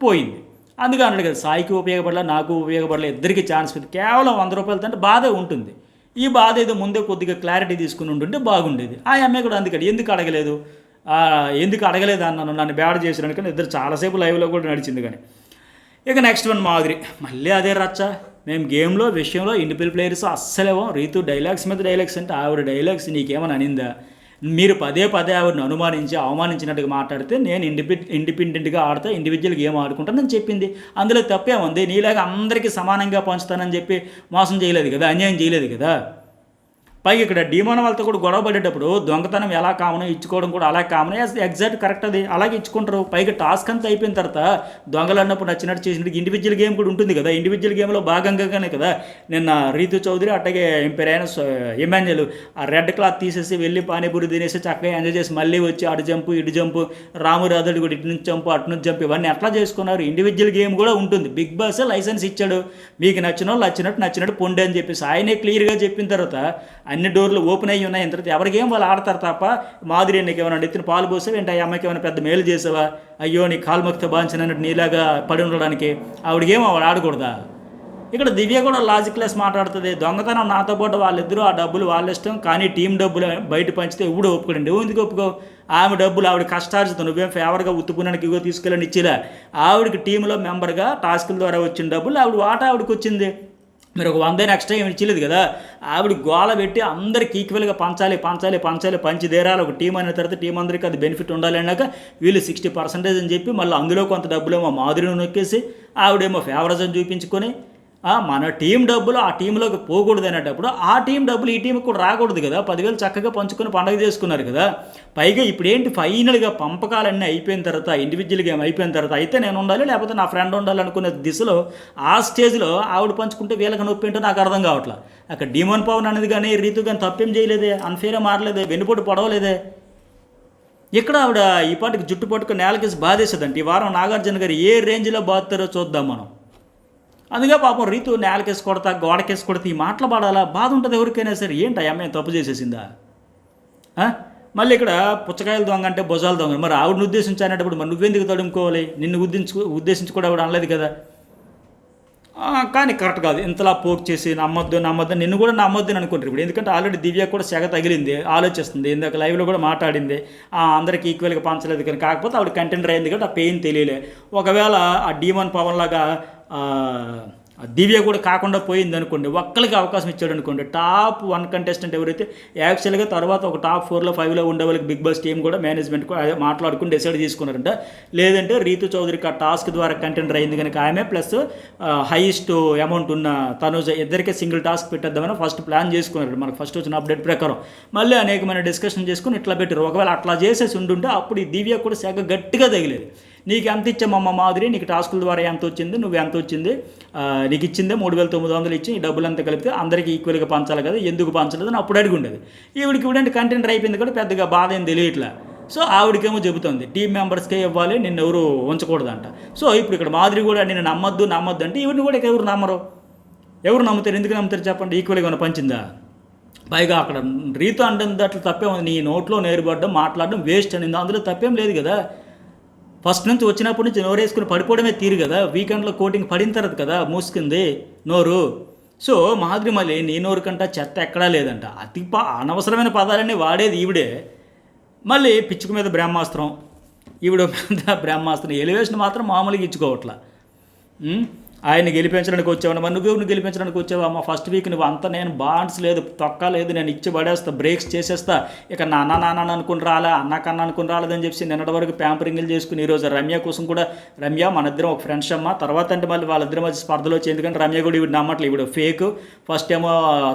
పోయింది. అందుకే అన్నాడు కదా, సాయికి ఉపయోగపడలే, నాకు ఉపయోగపడలే, ఇద్దరికి ఛాన్స్ పెట్టి కేవలం 100 రూపాయలతో అంటే బాధే ఉంటుంది. ఈ బాధ ఏదో ముందే కొద్దిగా క్లారిటీ తీసుకుని ఉంటుంటే బాగుండేది. ఆ అమ్మాయి కూడా అందుకని ఎందుకు అడగలేదు, ఎందుకు అడగలేదు అన్నాను, నన్ను బ్యాడ్ చేసినాను. కానీ ఇద్దరు చాలాసేపు లైవ్లో కూడా నడిచింది. కానీ ఇక నెక్స్ట్ వన్ మాధురి మళ్ళీ అదే రచ్చ. మేము గేమ్లో విషయంలో ఇండివిజువల్ ప్లేయర్స్ అస్సలేమో రీతు డైలాగ్స్ మీద డైలాగ్స్ అంటే ఆవిడ డైలాగ్స్ నీకేమని అనిందా? మీరు పదే పదే ఆవిడని అనుమానించి అవమానించినట్టుగా మాట్లాడితే నేను ఇండిపెండెంట్గా ఆడతా, ఇండివిజువల్ గేమ్ ఆడుకుంటానని చెప్పింది. అందులో తప్పేముంది? నీలాగా అందరికీ సమానంగా పంచుతానని చెప్పి మోసం చేయలేదు కదా, అన్యాయం చేయలేదు కదా. పైగా ఇక్కడ డీమోన్ వాళ్ళతో కూడా గొడవ పడేటప్పుడు దొంగతనం ఎలా కామనో ఇచ్చుకోవడం కూడా అలా కామన్, ఎగ్జాక్ట్ కరెక్ట్, అది అలాగే ఇచ్చుకుంటారు. పైగా టాస్క్ అంతా అయిపోయిన తర్వాత దొంగలు అన్నప్పుడు నచ్చినట్టు చేసినట్టు ఇండివిజువల్ గేమ్ కూడా ఉంటుంది కదా. ఇండివిజువల్ గేమ్లో భాగంగానే కదా నిన్న రీతు చౌదరి అట్టగే ఎంపైరైన ఎమాన్యుల్ ఆ రెడ్ క్లాత్ తీసేసి వెళ్ళి పానీపూరి తినేసి చక్కగా ఎంజాయ్ చేసి మళ్ళీ వచ్చి అటు జంపు ఇటు జంపు, రామురాధుడు కూడా ఇటు నుంచి జంపు అటు నుంచి జంపు, ఇవన్నీ ఎట్లా చేసుకున్నారు? ఇండివిజువల్ గేమ్ కూడా ఉంటుంది. బిగ్ బాస్ లైసెన్స్ ఇచ్చాడు, మీకు నచ్చిన వాళ్ళు నచ్చినట్టు పొండి అని చెప్పేసి ఆయనే క్లియర్గా చెప్పిన తర్వాత అన్ని డోర్లు ఓపెన్ అయ్యి ఉన్నాయి. తర్వాత ఎవరికేం వాళ్ళు ఆడతారు తప్ప. మాధురి నీకు ఏమైనా ఎత్తిన పాలు పోసావు ఏంటి? ఆ అమ్మాయికి ఏమైనా పెద్ద మేలు చేసావా? అయ్యో నీ కాల్మక్తో బాంచినట్టు నీలాగా పడి ఉండడానికి ఆవిడకేమో ఆవిడ ఆడకూడదా? ఇక్కడ దివ్య కూడా లాజిక్లెస్ మాట్లాడుతుంది. దొంగతనం నాతో పాటు వాళ్ళిద్దరూ ఆ డబ్బులు వాళ్ళ ఇష్టం, కానీ టీం డబ్బులు బయట పంచితే ఎప్పుడు ఒప్పుకోండి. ఎందుకు ఒప్పుకో? ఆమె డబ్బులు ఆవిడ కష్టార్జితం, నువ్వేం ఫేవర్గా ఉత్తుకున్నానికి ఇగో తీసుకెళ్ళని ఇచ్చిలా. ఆవిడకి టీంలో మెంబర్గా టాస్కుల ద్వారా వచ్చిన డబ్బులు ఆవిడ వాటా ఆవిడకి వచ్చింది. మీరు ఒక 100 ఎక్స్ట్రా ఏమి ఇచ్చలేదు కదా. ఆవిడ గోల పెట్టి అందరికి ఈక్వల్గా పంచి దేరాలి. ఒక టీం అయిన తర్వాత టీం అందరికీ అది బెనిఫిట్ ఉండాలి అన్నాక వీళ్ళు 60% అని చెప్పి మళ్ళీ అందులో కొంత డబ్బులేమో మాధురిని నొక్కేసి ఆవిడేమో ఫేవరేజ్ అని చూపించుకొని మన టీం డబ్బులు ఆ టీంలోకి పోకూడదు అనేటప్పుడు ఆ టీం డబ్బులు ఈ టీంకి కూడా రాకూడదు కదా. 10,000 చక్కగా పంచుకొని పండగ చేసుకున్నారు కదా. పైగా ఇప్పుడు ఏంటి, ఫైనల్గా పంపకాలన్నీ అయిపోయిన తర్వాత ఇండివిజువల్ గేమ్ అయిపోయిన తర్వాత అయితే నేను ఉండాలి లేకపోతే నా ఫ్రెండ్ ఉండాలి అనుకునే దిశలో ఆ స్టేజ్లో ఆవిడ పంచుకుంటే వీళ్ళకి నొప్పి ఏంటో నాకు అర్థం కావట్లా. అక్కడ డీమోన్ పవన్ అనేది కానీ రీతు కానీ తప్పేం చేయలేదే, అన్ఫేర్గా మారలేదే, వెన్నుపోటు పడవలేదే. ఇక్కడ ఆవిడ ఈ పాటికి జుట్టు పట్టుకుని నేలకేసి బాధేసేదంటే ఈ వారం నాగార్జున గారు ఏ రేంజ్లో బాధతారో చూద్దాం మనం. అందుకే పాపం రీతు నేలకేసి కొడతా గోడకేసి కొడితే ఈ మాటలు పడాలా? బాధ ఉంటుంది ఎవరికైనా సరే. ఏంటి ఆ అమ్మాయి తప్పు చేసేసిందా? మళ్ళీ ఇక్కడ పుచ్చకాయలు దొంగ అంటే భుజాలు దొంగ. మరి ఆవిడని ఉద్దేశించి అనేటప్పుడు మరి నువ్వెందుకు తడుముకోవాలి? నిన్ను ఉద్దేశించి కూడా ఆవిడ అనలేదు కదా. కానీ కరెక్ట్ కాదు. ఇంతలా పోక్ చేసి నమ్మొద్దు నిన్ను కూడా నమ్మొద్దు అని అనుకుంటారు ఇప్పుడు. ఎందుకంటే ఆల్రెడీ దివ్య కూడా సెగ తగిలింది, ఆలోచిస్తుంది. ఇందాక లైవ్లో కూడా మాట్లాడింది అందరికి ఈక్వల్గా పంచలేదు కానీ. కాకపోతే ఆవిడ కంటెండర్ అయింది కాబట్టి ఆ పెయిన్ తెలియలే. ఒకవేళ ఆ డీమోన్ పవన్ లాగా దివ్య కూడా కాకుండా పోయింది అనుకోండి, ఒక్కరికి అవకాశం ఇచ్చాడు అనుకోండి, టాప్ 1 కంటెస్టెంట్ ఎవరైతే యాక్చువల్గా తర్వాత ఒక టాప్ 4లో 5లో ఉండే వాళ్ళకి బిగ్ బాస్ టీం కూడా మేనేజ్మెంట్ కూడా మాట్లాడుకుని డిసైడ్ చేసుకున్నారంట. లేదంటే రీతు చౌదరికి ఆ టాస్క్ ద్వారా కంటెండర్ అయింది కనుక ఆమె ప్లస్ హైయెస్ట్ అమౌంట్ ఉన్న తనుజ ఇద్దరికే సింగిల్ టాస్క్ పెట్టేద్దామని ఫస్ట్ ప్లాన్ చేసుకున్నారు. మనకు ఫస్ట్ వచ్చిన అప్డేట్ ప్రకారం మళ్ళీ అనేకమైన డిస్కషన్ చేసుకుని ఇట్లా పెట్టారు. ఒకవేళ అట్లా చేసేసి ఉండుంటే అప్పుడు ఈ దివ్య కూడా శాఖ గట్టిగా తగిలేదు. నీకు ఎంత ఇచ్చామమ్మ మాధురి, నీకు టాస్కుల ద్వారా ఎంత వచ్చింది, నువ్వు ఎంత వచ్చింది, నీకు ఇచ్చిందే 3,900 ఇచ్చి ఈ డబ్బులంతా కలిపితే అందరికీ ఈక్వల్గా పంచాలి కదా, ఎందుకు పంచలేదని అప్పుడు అడిగి ఉండేది. ఈవిడికి ఇవిడంటే కంటెంటర్ అయిపోయింది కూడా పెద్దగా బాధ ఏం తెలియట్లా. సో ఆవిడకేమో చెబుతుంది టీం మెంబర్స్కే ఇవ్వాలి, నిన్ను ఎవరు ఉంచకూడదంట. సో ఇప్పుడు ఇక్కడ మాధురి కూడా నేను నమ్మొద్దు అంటే ఈవిడిని కూడా ఎవరు నమ్మరు? ఎవరు నమ్ముతారు? ఎందుకు నమ్ముతారు చెప్పండి? ఈక్వల్గా ఏమైనా పంచిందా? పైగా అక్కడ రీతు అంటే అట్లా తప్పేం, నీ నోట్లో నేరుపడడం మాట్లాడడం వేస్ట్ అనింది, అందులో తప్పేం లేదు కదా. ఫస్ట్ నుంచి వచ్చినప్పటి నుంచి నోరు వేసుకుని పడిపోవడమే తీరు కదా. వీకెండ్లో కోటింగ్ పడిన తర్వాత కదా మూసుకుంది నోరు. సో మాధురి మళ్ళీ నీ నోరు కంట చెత్త ఎక్కడా లేదంట. అనవసరమైన పదాలన్నీ వాడేది ఈవిడే. మళ్ళీ పిచ్చుకు మీద బ్రహ్మాస్త్రం, ఈవిడ మీద బ్రహ్మాస్త్రం. ఎలివేషన్ మాత్రం మామూలుగా ఇచ్చుకోవట్లా. ఆయన్ని గెలిపించడానికి వచ్చావు, మరి నువ్వు గెలిపించడానికి వచ్చావు అమ్మ. ఫస్ట్ వీక్ నువ్వు అంతా నేను బాండ్స్ లేదు, తొక్క లేదు, నేను ఇచ్చి పడేస్తా, బ్రేక్స్ చేసేస్తా, ఇక నాన్న అనుకుని రాలే, అన్నకన్నా అనుకుని రాలేదని చెప్పి నిన్నటి వరకు ప్యాంపరింగ్లు చేసుకుని ఈరోజు రమ్య కోసం కూడా, రమ్య మన ఇద్దరం ఒక ఫ్రెండ్స్ అమ్మ, తర్వాత అంటే మళ్ళీ వాళ్ళిద్దరి మధ్య స్పర్ధలు వచ్చి, ఎందుకంటే రమ్య కూడా ఇవి నమ్మట్లేదు, ఇవిడ ఫేక్. ఫస్ట్ ఏమో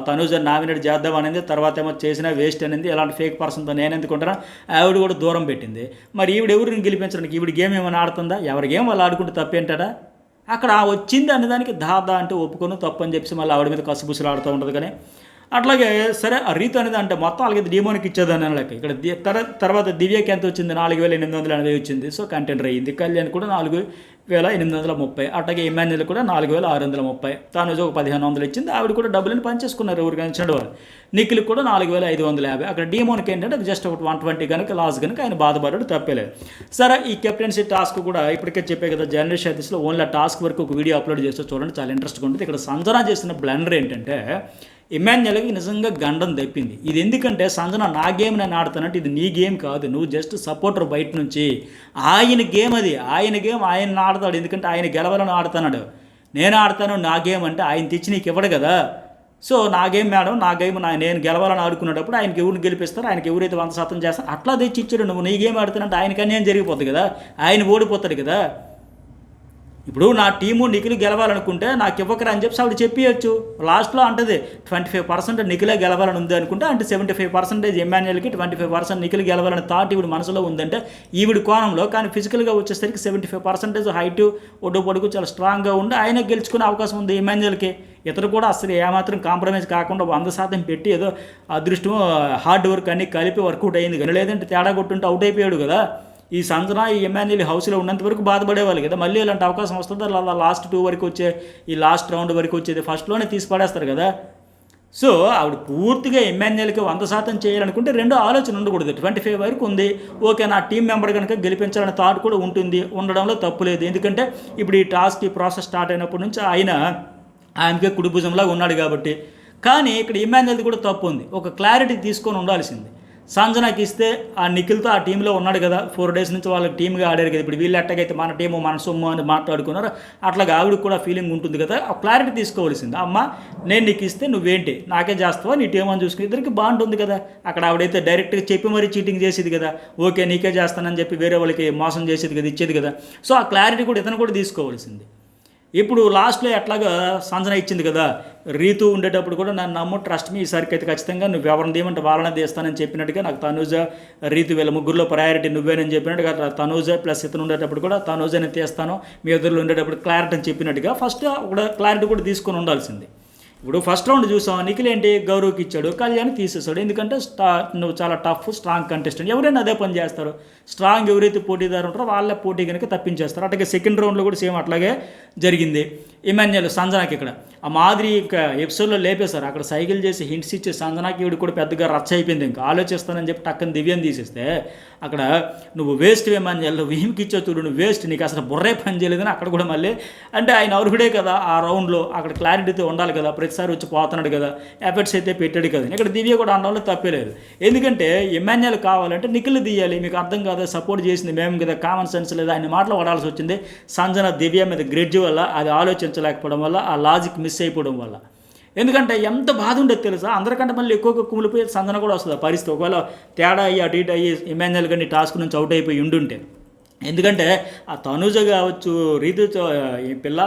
తనుజ నామినేట్ చేద్దాం అనేది, తర్వాత ఏమో చేసినా వేస్ట్ అనేది, ఇలాంటి ఫేక్ పర్సన్తో నేను ఎందుకుంటారా, ఆవిడ కూడా దూరం పెట్టింది. మరి ఈవిడ ఎవరిని గెలిపించడానికి? ఈవిడ గేమ్ ఏమైనా ఆడుతుందా? ఎవరి గేమ్ వాళ్ళు ఆడుకుంటే తప్పేంటాడా? అక్కడ వచ్చింది అనేదానికి దాదా అంటే ఒప్పుకొని తప్పు అని చెప్పి మళ్ళీ ఆవిడ మీద కసుబుసులు ఆడుతూ ఉంటుంది. కానీ అట్లాగే సరే ఆ రీతు అనేది అంటే మొత్తం అలాగే డీమోన్కి ఇచ్చేదని లెక్క. ఇక్కడ తర్వాత దివ్యకి ఎంత వచ్చింది? 4,880 వచ్చింది. సో కంటెండర్ అయ్యింది. కళ్యాణ్ కూడా 4,830. అట్లాగే ఇమాన్యుల్ కూడా 4,630. తాను ఒక 1,500 ఇచ్చింది. ఆవిడ కూడా డబ్బులను పంచేసుకున్నారు ఎవరికి నచ్చిన వాళ్ళు. నిఖిల్ కూడా 4,550. అక్కడ డీమోన్కి ఏంటంటే జస్ట్ ఒక 120 కనుక లాస్ కనుక ఆయన బాధపడ్డాడు, తప్పలేదు. సరే ఈ కెప్టెన్సీ టాస్క్ కూడా ఇప్పటికే చెప్పే కదా, జర్నలిస్ట్ సర్వీస్లో ఓన్లీ టాస్క్ వరకు ఒక వీడియో అప్లోడ్ చేస్తే చూడండి, చాలా ఇంట్రెస్ట్గా ఉంటుంది. ఇక్కడ సంజన చేసిన బ్లండర్ ఏంటంటే ఇమాన్యుయల్కి నిజంగా గండం తప్పింది. ఇది ఎందుకంటే సంజన నా గేమ్ నేను ఆడుతానంటే ఇది నీ గేమ్ కాదు, నువ్వు జస్ట్ సపోర్టర్ బయట నుంచి. ఆయన గేమ్ అది, ఆయన గేమ్ ఆయన ఆడతాడు, ఎందుకంటే ఆయన గెలవాలని ఆడుతున్నాడు. నేను ఆడతాను నా గేమ్ అంటే ఆయన తెచ్చి నీకు ఇవ్వడు కదా. సో నా గేమ్ మేడం, నా గేమ్ నేను గెలవాలని ఆడుకునేటప్పుడు ఆయనకి ఎవరిని గెలిపిస్తారు, ఆయనకి ఎవరైతే 100% చేస్తారు అట్లా తెచ్చి ఇచ్చాడు. నువ్వు నీ గేమ్ ఆడుతానంటే ఆయనకి అన్యాయం జరిగిపోతుంది కదా, ఆయన ఓడిపోతాడు కదా. ఇప్పుడు నా టీము నిఖిల్ గెలవాలనుకుంటే నాకు ఇవ్వకరా అని చెప్పి ఆవిడ చెప్పియచ్చు. లాస్ట్లో అంటది 25% నిఖిలే గెలవాలని ఉంది అనుకుంటే, అంటే 75% ఇమాన్యుయల్కి 25% నిఖిల్ గెలవాలని థాట్ ఈవిడ మనసులో ఉందంటే ఈవిడ కోణంలో. కానీ ఫిజికల్గా వచ్చేసరికి 75% హైట్ ఒడ్డు పొడుగు చాలా స్ట్రాంగ్గా ఉండి ఆయన గెలుచుకునే అవకాశం ఉంది ఇమాన్యుయల్కి. ఇతరు కూడా అసలు ఏమాత్రం కాంప్రమైజ్ కాకుండా 100% పెట్టి ఏదో అదృష్టం హార్డ్ వర్క్ అన్నీ కలిపి వర్కౌట్ అయింది కానీ, లేదంటే తేడా కొట్టుంటే అవుట్ అయిపోయాడు కదా. ఈ సంజన ఈ ఇమాన్యుయల్ హౌస్లో ఉన్నంత వరకు బాధపడేవాళ్ళు కదా. మళ్ళీ ఇలాంటి అవకాశం వస్తుంది అలా లాస్ట్ 2 వరకు వచ్చే ఈ లాస్ట్ రౌండ్ వరకు వచ్చేది ఫస్ట్లోనే తీసి పడేస్తారు కదా. సో ఆవిడ పూర్తిగా ఇమాన్యుయల్కి 100% చేయాలనుకుంటే రెండో ఆలోచన ఉండకూడదు. 25 వరకు ఉంది, ఓకే నా టీం మెంబర్ కనుక గెలిపించాలనే థాట్ కూడా ఉంటుంది, ఉండడంలో తప్పు లేదు. ఎందుకంటే ఇప్పుడు ఈ టాస్క్ ఈ ప్రాసెస్ స్టార్ట్ అయినప్పటి నుంచి ఆయనకే కుడి భుజంలాగా ఉన్నాడు కాబట్టి. కానీ ఇక్కడ ఇమాన్యుయల్ది కూడా తప్పు ఉంది, ఒక క్లారిటీ తీసుకొని ఉండాల్సింది. సంజనాకి ఇస్తే ఆ నిఖిల్తో ఆ టీంలో ఉన్నాడు కదా, 4 డేస్ నుంచి వాళ్ళకి టీమ్గా ఆడారు కదా. ఇప్పుడు వీళ్ళు ఎట్టగైతే మన టీము మన సొమ్ము అని మాట్లాడుకున్నారు, అట్లాగా ఆవిడకి కూడా ఫీలింగ్ ఉంటుంది కదా. ఆ క్లారిటీ తీసుకోవాల్సింది. అమ్మ నేను నీకు ఇస్తే నువ్వేంటి నాకే చేస్తావా, నీ టీం అని చూసుకుని ఇద్దరికి బాగుంటుంది కదా. అక్కడ ఆవిడైతే డైరెక్ట్గా చెప్పి మరీ చీటింగ్ చేసేది కదా, ఓకే నీకే చేస్తానని చెప్పి వేరే వాళ్ళకి మోసం చేసేది కదా, ఇచ్చేది కదా. సో ఆ క్లారిటీ కూడా ఇతను కూడా తీసుకోవాల్సింది. ఇప్పుడు లాస్ట్లో ఎట్లాగా సంజన ఇచ్చింది కదా, రీతు ఉండేటప్పుడు కూడా నన్ను నమ్ము, ట్రస్ట్ మీ, ఈసారికి అయితే ఖచ్చితంగా నువ్వు ఎవరిని తీయమంటే వాళ్ళని తీస్తానని చెప్పినట్టుగా నాకు తనూజ రీతు వీళ్ళ ముగ్గురులో ప్రయారిటీ నువ్వేనని చెప్పినట్టుగా తనూజ ప్లస్ ఇతను ఉండేటప్పుడు కూడా తనూజని తీస్తాను, మీ ఇద్దరులో ఉండేటప్పుడు క్లారిటీ అని చెప్పినట్టుగా ఫస్ట్ కూడా క్లారిటీ కూడా తీసుకొని ఉండాల్సింది. ఇప్పుడు ఫస్ట్ రౌండ్ చూసాం, నిఖిల్ ఏంటి గౌరవ్కి ఇచ్చాడు, కళ్యాణ్ తీసేస్తాడు. ఎందుకంటే నువ్వు చాలా టఫ్ స్ట్రాంగ్ కంటెస్టెంట్, ఎవరైనా అదే పని చేస్తారు. స్ట్రాంగ్ ఎవరైతే పోటీదారు ఉంటారో వాళ్ళ పోటీ కనుక తప్పించేస్తారు. అట్లాగే సెకండ్ రౌండ్లో కూడా సేమ్ అట్లాగే జరిగింది. ఇమాన్యుయల్ సంజనాకి ఇక్కడ ఆ మాదిరి ఇంకా ఎపిసోడ్లో లేపేశారు. అక్కడ సైకిల్ చేసి హింట్స్ ఇచ్చే సంజనాకి ఈవిడ కూడా పెద్దగా రచ్చ అయిపోయింది. ఇంకా ఆలోచిస్తానని చెప్పి టక్కన దివ్యం తీసేస్తే అక్కడ నువ్వు వేస్ట్ ఇమాన్యుయల్, వీమ్కి ఇచ్చే చూడు నువ్వు వేస్ట్, నీకు అసలు బుర్రే పని చేయలేదని అక్కడ కూడా మళ్ళీ అంటే ఆయన అర్హుడే కదా ఆ రౌండ్లో, అక్కడ క్లారిటీతో ఉండాలి కదా, ప్రతిసారి వచ్చి పోతున్నాడు కదా, ఎఫర్ట్స్ అయితే పెట్టాడు కదా. ఇక్కడ దివ్య కూడా అనడంలో తప్పేలేదు. ఎందుకంటే ఇమాన్యుయల్ కావాలంటే నిఖిల్ తీయాలి, మీకు అర్థం కాదా, సపోర్ట్ చేసింది మేము కదా, కామన్ సెన్స్ లేదా ఆయన మాటలు పడాల్సి వచ్చింది. సంజన దివ్య మీద గ్రెడ్జ్ వల్ల, అది ఆలోచించలేకపోవడం వల్ల, ఆ లాజిక్ మిస్ అయిపోవడం వల్ల. ఎందుకంటే ఎంత బాధ ఉండేది తెలుసా, అందరికంటే మళ్ళీ ఎక్కువగా కుమిలిపోయి సంజన కూడా వస్తుంది పరిస్థితి. ఒకవేళ తేడా అయ్యి అటు ఇటు అయ్యి ఇమాన్యుయల్ కానీ టాస్క్ నుంచి అవుట్ అయిపోయి ఉండుంటే. ఎందుకంటే ఆ తనుజ కావచ్చు, రీతు ఈ పిల్ల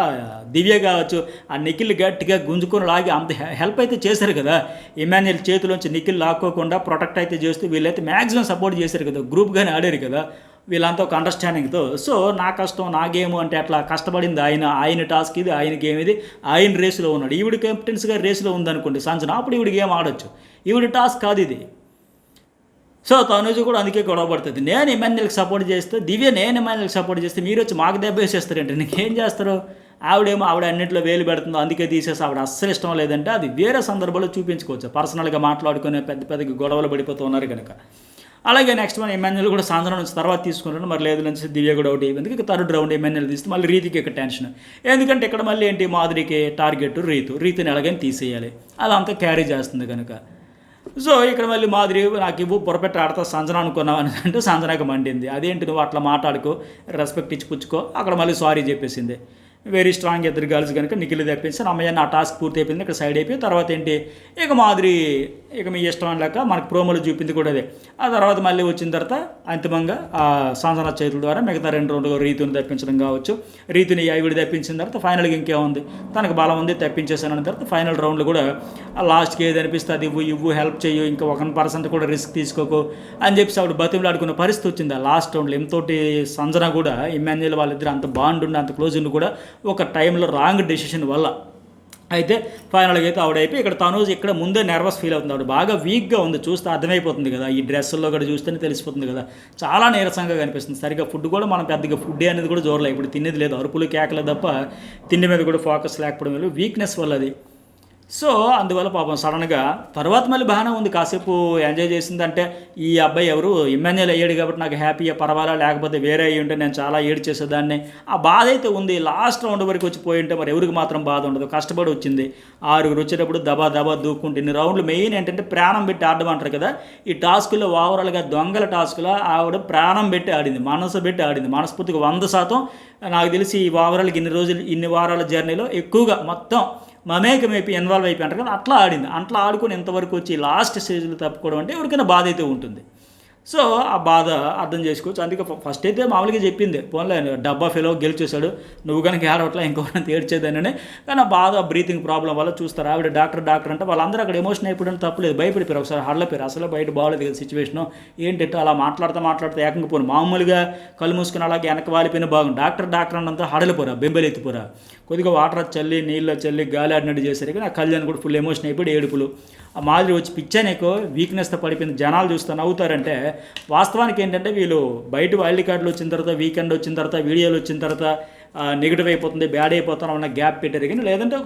దివ్య కావచ్చు, ఆ నిఖిల్ గట్టిగా గుంజుకొని లాగి అంత హెల్ప్ అయితే చేశారు కదా. ఇమాన్యుయల్ చేతిలోంచి నిఖిల్ లాక్కోకుండా ప్రొటెక్ట్ అయితే చేస్తూ వీళ్ళైతే మ్యాక్సిమం సపోర్ట్ చేశారు కదా, గ్రూప్గానే ఆడారు కదా వీళ్ళంతా ఒక అండర్స్టాండింగ్తో. సో నా కష్టం నా గేమ్ అంటే అట్లా కష్టపడింది ఆయన టాస్క్ ఇది, ఆయన గేమ్ ఇది, ఆయన రేసులో ఉన్నాడు. ఈవిడ కెప్టెన్స్గా రేసులో ఉందనుకోండి సంజన, అప్పుడు ఈవిడ గేమ్ ఆడొచ్చు, ఈవిడ టాస్క్ కాదు ఇది. సో తనుజ కూడా అందుకే గొడవ పడుతుంది. నేను ఇమాన్యుయల్కి సపోర్ట్ చేస్తే, దివ్య నేను ఇమాన్యుయల్కి సపోర్ట్ చేస్తే మీరు వచ్చి మాకు దెబ్బ వేసేస్తారంటే నీకేం చేస్తారు. ఆవిడేమో ఆవిడ అన్నింటిలో వేలు పెడుతుందో అందుకే తీసేసి ఆవిడ అస్సలు ఇష్టం లేదంటే అది వేరే సందర్భంలో చూపించుకోవచ్చు, పర్సనల్గా మాట్లాడుకునే పెద్ద గొడవలు పడిపోతూ ఉన్నారు కనుక. అలాగే నెక్స్ట్ మన ఇమాన్యుయల్ కూడా సంజన నుంచి తర్వాత తీసుకుంటాను, మరి లేదు నుంచి దివ్య కూడా అవుట్ అయిపోయింది. ఇక థర్డ్ రౌండ్ ఇమాన్యుయల్ తీస్తే మళ్ళీ రీతికి ఇక్కడ టెన్షన్. ఎందుకంటే ఇక్కడ మళ్ళీ ఏంటి, మాధురికి టార్గెట్ రీతుని ఎలాగైనా తీసేయాలి, అదంతా క్యారీ చేస్తుంది కనుక. సో ఇక్కడ మళ్ళీ మాదిరి నాకు ఇవ్వు పొరపెట్టి ఆడతా సంజన అనుకున్నావు అని అంటే సంజనకి మండింది. అదేంటి నువ్వు అట్లా మాట్లాడుకో, రెస్పెక్ట్ ఇచ్చి పుచ్చుకో. అక్కడ మళ్ళీ సారీ చెప్పేసింది. వెరీ స్ట్రాంగ్ ఇద్దరు గర్ల్స్ కనుక నిఖిల్ తెప్పించి అమ్మయ్య నా టాస్క్ పూర్తి అయిపోయింది, ఇక్కడ సైడ్ అయిపోయి తర్వాత ఏంటి ఇక మాదిరి ఇక మీ ఇష్టం లేక మనకు ప్రోమోలు చూపింది కూడా అదే. ఆ తర్వాత మళ్ళీ వచ్చిన తర్వాత అంతిమంగా ఆ సంజన చేతుల ద్వారా మిగతా 2 రౌండ్లు రీతుని తెప్పించడం కావచ్చు, రీతుని ఆవిడ తెప్పించిన తర్వాత ఫైనల్గా ఇంకేముంది తనకు బలం ఉంది తెప్పించేసాను తర్వాత ఫైనల్ రౌండ్లో కూడా లాస్ట్కి ఏది అనిపిస్తే అది ఇవ్వు హెల్ప్ చేయు, ఇంకా 1% కూడా రిస్క్ తీసుకోకు అని చెప్పి ఆవిడ బతిమలాడుకున్న పరిస్థితి వచ్చింది ఆ లాస్ట్ రౌండ్లో. ఎంతోటి సంజన కూడా ఇమాన్యుయల్ వాళ్ళిద్దరు అంత బాండ్ ఉండి అంత క్లోజ్ ఉండి కూడా ఒక టైంలో రాంగ్ డెసిషన్ వల్ల అయితే ఫైనల్గా అయితే ఆవిడైపోయి ఇక్కడ తనూజ్ ఇక్కడ ముందే నర్వస్ ఫీల్ అవుతుంది. ఆవిడ బాగా వీక్గా ఉంది, చూస్తే అర్థమైపోతుంది కదా, ఈ డ్రెస్సుల్లో కూడా చూస్తేనే తెలిసిపోతుంది కదా, చాలా నీరసంగా కనిపిస్తుంది. సరిగ్గా ఫుడ్ కూడా మనం పెద్దగా ఫుడ్ అనేది కూడా చూడలేదు, ఇప్పుడు తినేది లేదు, అరుపులు కేకలే తప్ప తిండి మీద కూడా ఫోకస్ లేకపోవడం వల్ల వీక్నెస్ వల్ల అది. సో అందువల్ల పాపం సడన్గా తర్వాత మళ్ళీ బాగానే ఉంది, కాసేపు ఎంజాయ్ చేసిందంటే ఈ అబ్బాయి ఎవరు ఇమ్మాన్యుయల్ అయ్యాడు కాబట్టి నాకు హ్యాపీగా పర్వాలా, లేకపోతే వేరే అయ్యి ఉంటే నేను చాలా ఏడు చేసేదాన్ని, ఆ బాధ అయితే ఉంది. లాస్ట్ రౌండ్ వరకు వచ్చి పోయి ఉంటే మరి ఎవరికి మాత్రం బాధ ఉండదు. కష్టపడి వచ్చింది, 6 వచ్చేటప్పుడు దబా దబా దూక్కుంటే ఇన్ని రౌండ్లు. మెయిన్ ఏంటంటే ప్రాణం పెట్టి ఆడడం అంటారు కదా, ఈ టాస్కుల్లో ఓవరాల్గా దొంగల టాస్కులో ఆవిడ ప్రాణం పెట్టి ఆడింది, మనసు పెట్టి ఆడింది, మనస్ఫూర్తిగా 100%. నాకు తెలిసి ఈ ఓవరాల్కి ఇన్ని వారాల జర్నీలో ఎక్కువగా మొత్తం మమేకమైపోయి ఇన్వాల్వ్ అయిపోయి అంటారు కదా, అట్లా ఆడింది. అట్లా ఆడుకొని ఇంతవరకు వచ్చి లాస్ట్ స్టేజ్లో తప్పుకోవడం అంటే ఎవరికైనా బాధ అయితే ఉంటుంది. సో ఆ బాధ అర్థం చేసుకోవచ్చు. అందుకే ఫస్ట్ అయితే మామూలుగా చెప్పింది, పోన్లే డబ్బా ఫెలో గెలిచేశాడు, నువ్వు కనుక ఏడవట్లా ఇంకొకరిని ఏడ్చేదానని. కానీ ఆ బాధ బ్రీతింగ్ ప్రాబ్లం వల్ల చూస్తారు. ఆవిడ డాక్టర్ అంటే వాళ్ళందరూ అక్కడ ఎమోషన్ అయిపోవడం తప్పలేదు, భయపడిపోయారు. ఒకసారి హడలిపోయారు, అసలు బయట బాగలేదు కదా సిచ్యువేషను. ఏంటంటే అలా మాట్లాడుతూ ఏకంగా పోను, మామూలుగా కళ్ళు మూసుకుని అలాగే వెనక వాలిపోయిన బాగుంది. డాక్టర్ అన్నంతా హడలిపోరా, బెంబెలెత్తిపోరా, కొద్దిగా వాటర్ చల్లి నీళ్ళు చల్లి గాలి ఆడినట్టు చేశారు. కానీ ఆ కళ్యాణ్ కూడా ఫుల్ ఎమోషన్ అయిపోయి ఏడుపులు. ఆ మాదిరి వచ్చి పిచ్చానేకో వీక్నెస్తో పడిపోయింది. జనాలు చూస్తూ నవ్వుతారంటే వాస్తవానికి ఏంటంటే వీళ్ళు బయట వైల్డ్ కార్డులు వచ్చిన తర్వాత, వీకెండ్ వచ్చిన తర్వాత, వీడియోలు వచ్చిన తర్వాత నెగిటివ్ అయిపోతుంది, బ్యాడ్ అయిపోతాం అన్న గ్యాప్ పెట్టారు. కానీ లేదంటే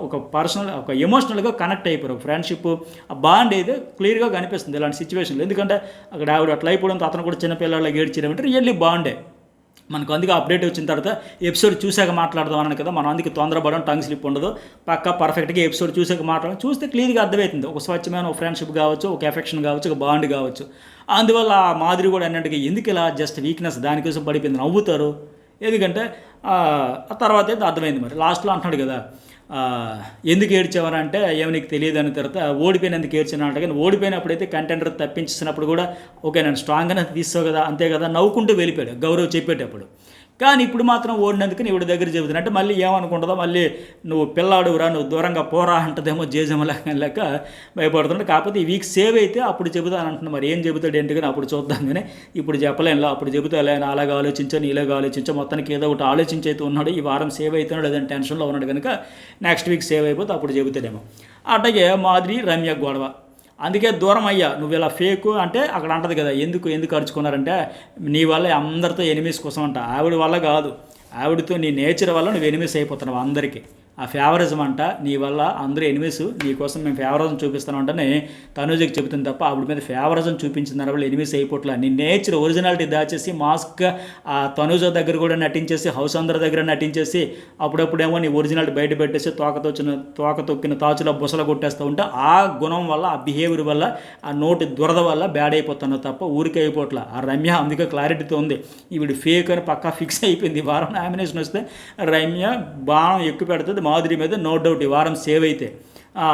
ఒక పర్సనల్ ఒక ఎమోషనల్గా కనెక్ట్ అయిపోయారు. ఫ్రెండ్షిప్ ఆ బాండ్ అయితే క్లియర్గా కనిపిస్తుంది ఇలాంటి సిచ్యువేషన్లో. ఎందుకంటే అక్కడ ఆవిడ అట్లా అయిపోవడంతో అతను కూడా చిన్నపిల్లలకి ఏడ్చేయడం రియల్లీ బాండే. మనకు అందుకే అప్డేట్ వచ్చిన తర్వాత ఎపిసోడ్ చూసాక మాట్లాడదాం అన్నాను కదా, మనం అందుకే తొందరపడడం, టంగ్ స్లిప్ ఉండదు, పక్కా పర్ఫెక్ట్గా ఎపిసోడ్ చూసాక మాట్లాడడం. చూస్తే క్లియర్గా అర్థమవుతుంది ఒక స్వచ్ఛమైన ఒక ఫ్రెండ్షిప్ కావచ్చు, ఒక ఎఫెక్షన్ కావచ్చు, ఒక బాండ్ కావచ్చు. అందువల్ల ఆ మాదిరి కూడా అన్నట్టుగా ఎందుకు ఇలా జస్ట్ వీక్నెస్ దానికోసం పడిపోయింది, నవ్వుతారు. ఎందుకంటే ఆ తర్వాత అయితే అర్థమైంది. మరి లాస్ట్లో అంటున్నాడు కదా, ఎందుకు ఏడ్చేవారంటే ఏమి నీకు తెలియదు అని, తర్వాత ఓడిపోయినందుకు ఏడ్చాను అంట. కానీ ఓడిపోయినప్పుడైతే కంటెండర్ తప్పించినప్పుడు కూడా ఓకే నేను స్ట్రాంగ్గానే తీస్తావు కదా, అంతే కదా నవ్వుకుంటూ వెళ్ళిపోయాడు గౌరవ్ చెప్పేటప్పుడు. కానీ ఇప్పుడు మాత్రం ఓడినందుకు నీ దగ్గర చెబుతున్నా అంటే మళ్ళీ ఏమనుకుంటుందో, మళ్ళీ నువ్వు పిల్లాడురా, నువ్వు దూరంగా పోరా అంటదేమో జేజమ్మ లెక్క భయపడుతున్నాడు. కాకపోతే ఈ వీక్ సేవ్ అయితే అప్పుడు చెబుతాను అంటున్నా. మరి ఏం చెబుతాడు ఏంటి కానీ అప్పుడు చూద్దాం. కానీ ఇప్పుడు చెప్పలేనులా, అప్పుడు చెబుతాలే అలాగ ఆలోచించా ఇలాగ ఆలోచించా, మొత్తానికి ఏదో ఒకటి ఆలోచించి అయితే ఉన్నాడు. ఈ వారం సేవ్ అవుతున్నాడు లేదని టెన్షన్లో ఉన్నాడు కనుక నెక్స్ట్ వీక్ సేవ్ అయిపోతే అప్పుడు చెబుతాడేమో. అట్లాగే మాదిరి రమ్య గొడవ, అందుకే దూరం అయ్యా, నువ్వు ఇలా ఫేక్ అంటే అక్కడ అంటది కదా, ఎందుకు అరుచుకున్నారంటే నీ వల్ల అందరితో ఎనిమిస్ కోసం అంట, ఆవిడ వల్ల కాదు, ఆవిడతో నీ నేచర్ వల్ల నువ్వు ఎనిమిస్ అయిపోతున్నావు అందరికీ. ఆ ఫేవరిజం అంట, నీ వల్ల అందరూ ఎనిమిస్, నీ కోసం మేము ఫేవరిజం చూపిస్తాను అంటేనే తనుజకి చెబుతుంది తప్ప ఆవిడ మీద ఫేవరిజం చూపించిన దానివల్ల ఎనిమిస్ అయిపోట్లా. నీ నేచర్ ఒరిజినాలిటీ దాచేసి మాస్క్గా ఆ తనుజ దగ్గర కూడా నటించేసి, హౌస్ అందరి దగ్గర నటించేసి, అప్పుడప్పుడేమో నీ ఒరిజినాలిటీ బయట పెట్టేసి తోక తొక్కిన తాచులో బుసలు కొట్టేస్తూ ఉంటే ఆ గుణం వల్ల, ఆ బిహేవియర్ వల్ల, ఆ నోటి దురద వల్ల బ్యాడ్ అయిపోతున్నావు తప్ప ఊరికే అయిపోట్లా. ఆ రమ్య అందుకే క్లారిటీతో ఉంది, ఈవిడ ఫేక్ అని పక్కా ఫిక్స్ అయిపోయింది. ఈ వారం నామినేషన్ వస్తే రమ్య బాణం ఎక్కువ పెడుతుంది మాధురి మీద, నో డౌట్ ఈ వారం సేవ్ అయితే.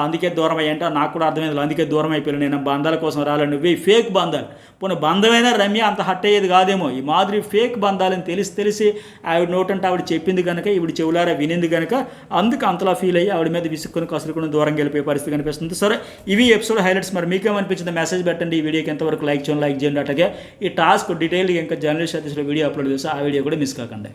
అందుకే దూరం అయ్యంటే నాకు కూడా అర్థమైంది, అందుకే దూరం అయిపోయాను. నేను బంధాల కోసం రాలేదు, నువ్వు ఫేక్ బంధాలు. పోనీ బంధమైన రమ్య అంత హట్ అయ్యేది కాదేమో, ఈ మాదిరి ఫేక్ బంధాలని తెలిసి ఆవిడ నోటంటే ఆవిడ చెప్పింది కనుక, ఈవిడ చెవులారా వినింది కనుక అందుకు అంతలా ఫీల్ అయ్యి ఆవిడ మీద విసుక్కుని కసురుకుని దూరం వెళ్ళిపోయే పరిస్థితి కనిపిస్తుంది. సరే, ఇవి ఎపిసోడ్ హైలైట్స్. మరి మీకేమనిపించింది మెసేజ్ పెట్టండి. ఈ వీడియోకి ఎంతవరకు లైక్ చేయండి. అట్లాగే ఈ టాస్క్ డీటెయిల్గా ఇంకా జర్నలిస్ట్ సతీష్లో వీడియో అప్లోడ్ చేస్తే ఆ వీడియో కూడా మిస్ కాకండి.